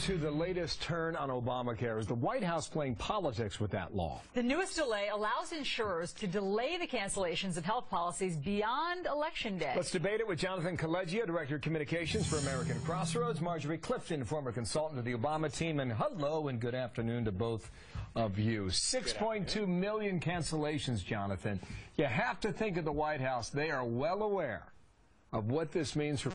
to the latest turn on Obamacare. Is the White House playing politics with that law? The newest delay allows insurers to delay the cancellations of health policies beyond Election Day. Let's debate it with Jonathan Collegio, Director of Communications for American Crossroads, Marjorie Clifton, former consultant of the Obama team, and hello and good afternoon to both of you. 6.2 million cancellations, Jonathan. You have to think of the White House. They are well aware of what this means for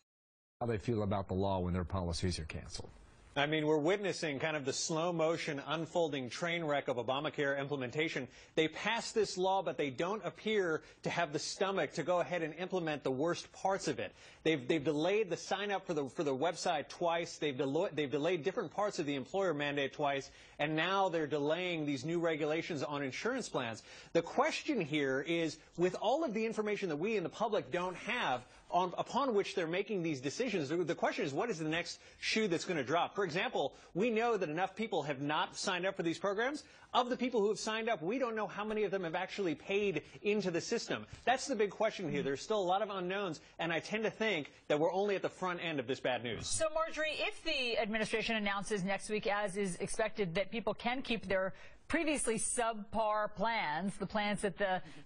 how they feel about the law when their policies are canceled. I mean, we're witnessing kind of the slow motion unfolding train wreck of Obamacare implementation. They passed this law, but they don't appear to have the stomach to go ahead and implement the worst parts of it. They've delayed the sign up for the website twice. They've delayed different parts of the employer mandate twice, and now they're delaying these new regulations on insurance plans. The question here is, with all of the information that we in the public don't have upon which they're making these decisions, the question is, what is the next shoe that's going to drop? For example, we know that enough people have not signed up for these programs. Of the people who have signed up, we don't know how many of them have actually paid into the system. That's the big question here. There's still a lot of unknowns, and I tend to think that we're only at the front end of this bad news. So, Marjorie, if the administration announces next week, as is expected, that people can keep their previously subpar plans, the plans that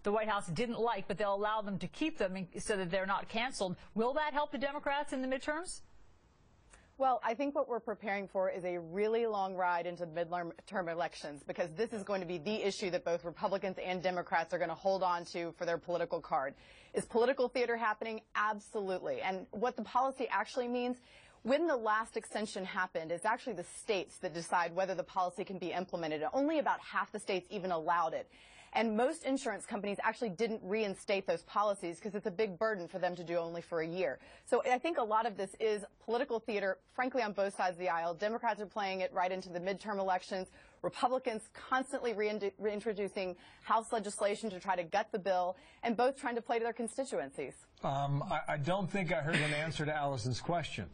the White House didn't like, but they'll allow them to keep them so that they're not canceled, will that help the Democrats in the midterms? Well, I think what we're preparing for is a really long ride into the midterm elections, because this is going to be the issue that both Republicans and Democrats are going to hold on to for their political card. Is political theater happening? Absolutely. And what the policy actually means, when the last extension happened, it's actually the states that decide whether the policy can be implemented. Only about half the states even allowed it. And most insurance companies actually didn't reinstate those policies because it's a big burden for them to do only for a year. So I think a lot of this is political theater, frankly, on both sides of the aisle. Democrats are playing it right into the midterm elections. Republicans constantly reintroducing House legislation to try to gut the bill, and both trying to play to their constituencies. I don't think I heard an answer to Allison's question.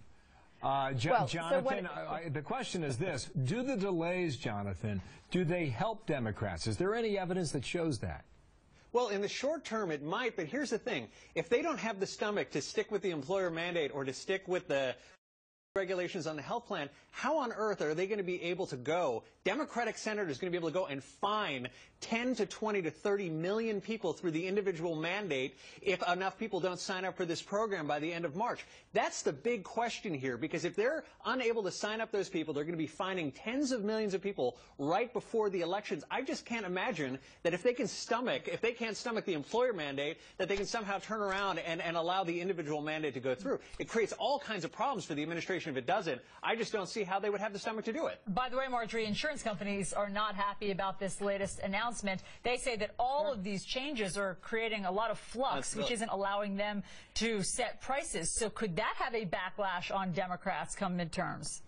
Jonathan, the question is this. Do the delays, Jonathan, do they help Democrats? Is there any evidence that shows that? Well, in the short term, it might, but here's the thing. If they don't have the stomach to stick with the employer mandate or to stick with the regulations on the health plan, how on earth are they going to be able to go? Democratic senators are going to be able to go and fine 10 to 20 to 30 million people through the individual mandate if enough people don't sign up for this program by the end of March. That's the big question here, because if they're unable to sign up those people, they're going to be fining tens of millions of people right before the elections. I just can't imagine that if they can't stomach the employer mandate, that they can somehow turn around and allow the individual mandate to go through. It creates all kinds of problems for the administration if it doesn't. I just don't see how they would have the stomach to do it. By the way, Marjorie, insurance companies are not happy about this latest announcement. They say that all of these changes are creating a lot of flux, which isn't allowing them to set prices. So could that have a backlash on Democrats come midterms?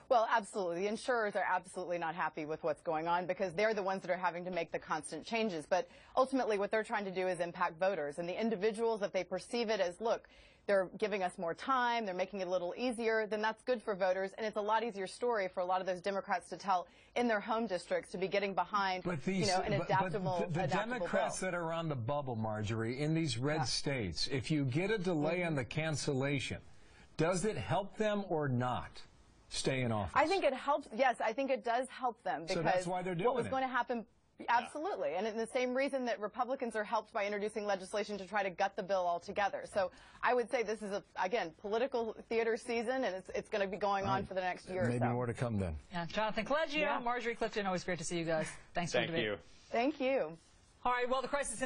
Well, absolutely. The insurers are absolutely not happy with what's going on because they're the ones that are having to make the constant changes. But ultimately, what they're trying to do is impact voters. And the individuals, if they perceive it as, look, they're giving us more time, they're making it a little easier, then that's good for voters. And it's a lot easier story for a lot of those Democrats to tell in their home districts to be getting behind, an adaptable the Democrats bill that are on the bubble, Marjorie, in these red states, if you get a delay on the cancellation, does it help them or not stay in office? I think it helps. Yes, I think it does help them because so that's why they're doing what was going to happen. Absolutely. And in the same reason that Republicans are helped by introducing legislation to try to gut the bill altogether. So I would say this is, again, political theater season, and it's going to be going on for the next year or so. Maybe more to come then. Yeah. Jonathan Collegio, Marjorie Clifton, always great to see you guys. Thanks for the debate. Thank you. Thank you. All right, well, the crisis in